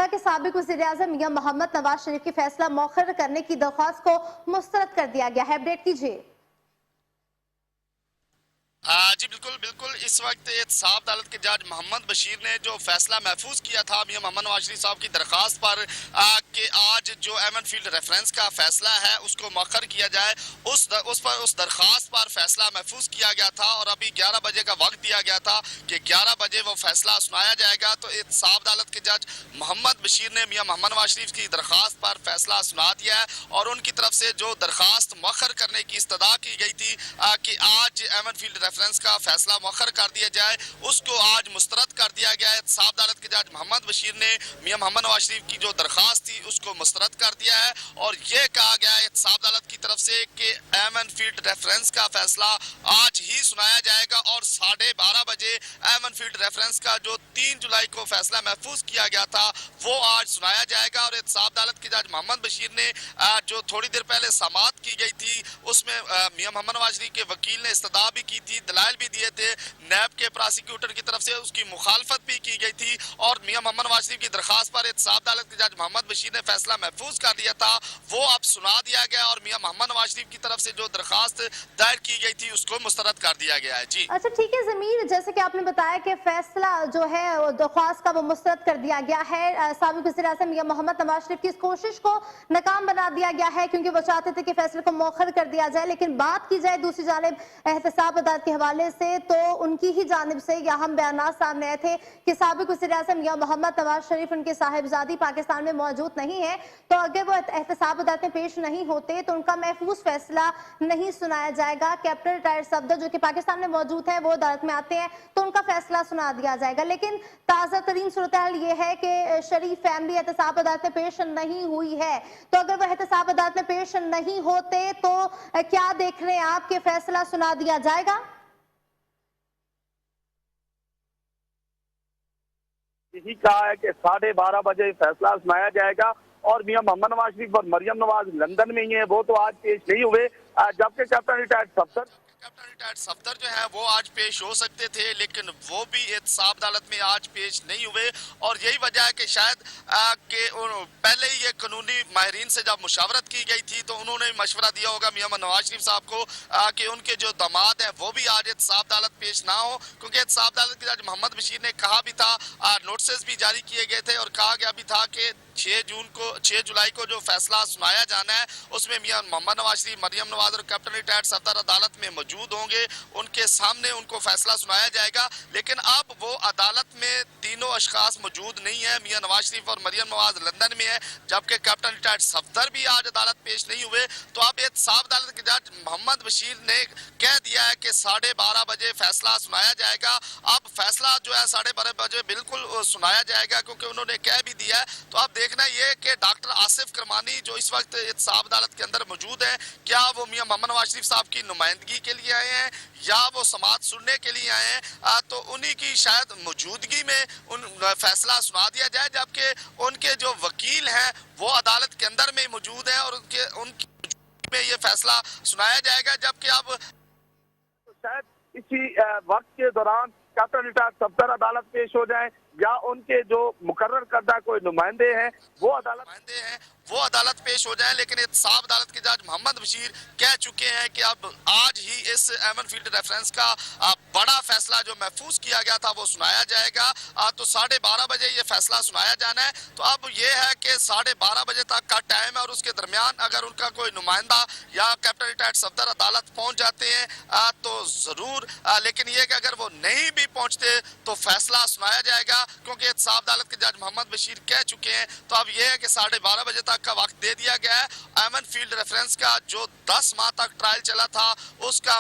گا کہ سابق وزیر-اعظم میاں محمد نواز شریف کی فیصلہ مؤخر کرنے کی درخواست کو مسترد کر دیا گیا ہے. اپڈیٹ کیجیے. جی بالکل اس وقت احتساب عدالت کے جج محمد بشیر نے جو فیصلہ محفوظ کیا تھا میاں محمد نواز شریف صاحب کی درخواست پر کہ آج جو ایمن فیلڈ ریفرنس کا فیصلہ ہے اس کو مؤخر کیا جائے، اس درخواست پر فیصلہ محفوظ کیا گیا تھا اور ابھی 11 بجے کا وقت دیا گیا تھا کہ 11 بجے وہ فیصلہ سنایا جائے گا. تو احتساب عدالت کے جج محمد بشیر نے میاں محمد نواز شریف کی درخواست پر فیصلہ سنا دیا ہے اور ان کی طرف سے جو درخواست مؤخر کرنے کی استدعا کی گئی تھی کہ آج ایمن فیلڈ ریفرنس کا فیصلہ مؤخر کر دیا جائے، اس کو آج مسترد کر دیا گیا ہے. احتساب عدالت کے جج محمد بشیر نے میاں محمد نواز شریف کی جو درخواست تھی اس کو مسترد کر دیا ہے اور یہ کہا گیا ہے احتساب عدالت کی طرف سے کہ ایمن فیلڈ ریفرنس کا فیصلہ آج ہی سنایا جائے گا اور 12:30 بجے ایمن فیلڈ ریفرنس کا جو 3 جولائی کو فیصلہ محفوظ کیا گیا تھا وہ آج سنایا جائے گا. اور احتساب عدالت کے جج محمد بشیر نے جو تھوڑی دیر پہلے سماعت کی گئی تھی اس میں میاں محمد نواز شریف کے وکیل نے استدعا بھی کی تھی، دلائل بھی دیے تھے، نیب کے پراسیکیوٹر کی طرف سے اس کی مخالفت بھی کی گئی تھی اور میاں محمد نواز شریف کی درخواست پر احتساب عدالت کے جج محمد بشیر نے فیصلہ محفوظ کر دیا تھا، وہ اب سنا دیا گیا اور میاں محمد نواز شریف کی طرف سے جو درخواست دائر کی گئی تھی اس کو مسترد کر دیا گیا ہے. جی اچھا ٹھیک ہے ضمیر، جیسے کہ آپ نے بتایا کہ فیصلہ جو ہے درخواست کا وہ مسترد کر دیا گیا ہے. سابق وزیر-اعظم میاں محمد نواز شریف کی اس کوشش کو ناکام بنا دیا گیا ہے کیونکہ وہ چاہتے تھے کہ فیصلے کو مؤخر کر دیا جائے. لیکن بات کی جائے دوسری جانب احتساب عدالت کے حوالے سے تو ان کی ہی جانب سے یہ اہم بیانات سامنے آئے تھے کہ سابق وزیر-اعظم میاں محمد نواز شریف ان کے صاحبزادی پاکستان میں موجود نہیں ہے، تو اگر وہ احتساب عدالت میں پیش نہیں ہوتے تو ان کا محفوظ فیصلہ نہیں سنایا جائے گا. کیپٹن ریٹائرڈ صفدر جو کہ پاکستان میں موجود ہیں وہ عدالت میں آتے ہیں تو ان کا فیصلہ سنا دیا جائے گا. لیکن تازہ ترین صورتحال یہ ہے کہ شریف فیملی احتساب عدالت میں پیش نہیں ہوئی ہے، تو اگر وہ احتساب عدالت میں پیش نہیں ہوتے تو کیا دیکھ رہے ہیں آپ کہ فیصلہ سنا دیا جائے گا؟ یہی کہا ہے کہ 12:30 بجے فیصلہ سنایا جائے گا اور میاں محمد نواز شریف اور مریم نواز لندن میں ہی ہیں، وہ تو آج پیش نہیں ہوئے، جبکہ کیپٹن ریٹائرڈ صفدر جو ہے وہ آج پیش ہو سکتے تھے لیکن وہ بھی احتساب عدالت میں آج پیش نہیں ہوئے اور یہی وجہ ہے کہ شاید کہ پہلے ہی یہ قانونی ماہرین سے جب مشاورت کی گئی تھی تو انہوں نے مشورہ دیا ہوگا میاں محمد نواز شریف صاحب کو کہ ان کے جو داماد ہیں وہ بھی آج احتساب عدالت پیش نہ ہو، کیونکہ احتساب عدالت کے جج محمد بشیر نے کہا بھی تھا، نوٹسز بھی جاری کیے گئے تھے اور کہا گیا بھی تھا کہ 6 جولائی کو جو فیصلہ سنایا جانا ہے اس میں میاں محمد نواز شریف، مریم نواز اور کیپٹن ریٹائرڈ صفدر عدالت میں موجود ہوں گے، ان کے سامنے ان کو فیصلہ سنایا جائے گا. لیکن اب وہ عدالت میں تینوں اشخاص موجود نہیں ہیں، میاں نواز شریف اور مریم نواز لندن میں ہے جبکہ کیپٹن ریٹائرڈ صفدر بھی آج عدالت پیش نہیں ہوئے. تو اب احتساب عدالت کے جج محمد بشیر نے کہہ دیا ہے کہ 12:30 بجے فیصلہ سنایا جائے گا. اب فیصلہ جو ہے 12:30 بجے بالکل سنایا جائے گا کیونکہ انہوں نے کہہ بھی دیا ہے. تو اب دیکھنا یہ کہ ڈاکٹر آصف کرمانی جو اس وقت احتساب عدالت کے اندر موجود ہیں، کیا وہ میاں محمد نواز شریف صاحب کی نمائندگی کے لیے آئے ہیں یا وہ سماعت سننے کے لیے آئے ہیں، تو انہی کی شاید موجودگی میں فیصلہ سنا دیا جائے، جبکہ ان کے جو وکیل ہیں وہ عدالت کے اندر میں موجود ہیں اور ان کی موجودگی میں یہ فیصلہ سنایا جائے گا. جبکہ اب شاید اسی وقت کے دوران کیپٹن ریٹائرڈ صفدر عدالت پیش ہو جائیں یا ان کے جو مقرر کردہ کوئی نمائندے ہیں وہ عدالت پیش ہو جائیں. لیکن احتساب عدالت کے جج محمد بشیر کہہ چکے ہیں کہ اب آج ہی اس ایمن فیلڈ ریفرنس کا بڑا فیصلہ جو محفوظ کیا گیا تھا وہ سنایا جائے گا. تو 12:30 بجے یہ فیصلہ سنایا جانا ہے. تو اب یہ ہے کہ 12:30 بجے تک کا ٹائم ہے اور اس کے درمیان اگر ان کا کوئی نمائندہ یا کیپٹن ریٹائرڈ صفدر عدالت پہنچ جاتے ہیں تو ضرور، لیکن یہ کہ اگر وہ نہیں بھی پہنچتے تو فیصلہ سنایا جائے گا کیونکہ احتساب عدالت کے جج محمد بشیر کہہ چکے ہیں. تو اب یہ ہے کہ 12:30 بجے تک کا وقت دے دیا گیا ہے. ایمن فیلڈ ریفرنس کا جو 10 ماہ تک ٹرائل چلا تھا اس کا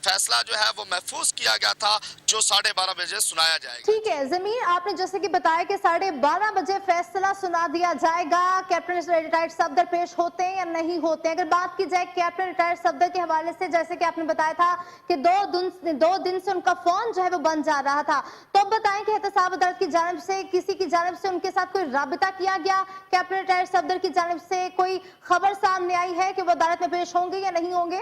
فیصلہ جو ہے وہ محفوظ کیا گیا تھا جو 12:30 بجے سنایا جائے گا. ٹھیک ہے ضمیر، آپ نے جیسے کہ بتایا کہ 12:30 بجے فیصلہ سنا دیا جائے گا. کیپٹن ریٹائرڈ صفدر پیش ہوتے ہیں یا نہیں ہوتے ہیں؟ اگر بات کی جائے کیپٹن ریٹائرڈ صفدر کے حوالے سے، جیسے کہ آپ نے بتایا تھا کہ 2 دن سے ان کا فون جو ہے وہ بند جا رہا تھا، تو اب بتائیں کہ احتساب عدالت کی جانب سے کسی کی جانب سے ان کے ساتھ کوئی رابطہ کیا گیا؟ کیپٹن ریٹائرڈ صفدر کی جانب سے کوئی خبر سامنے آئی ہے کہ وہ عدالت میں پیش ہوں گے یا نہیں ہوں گے؟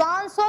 500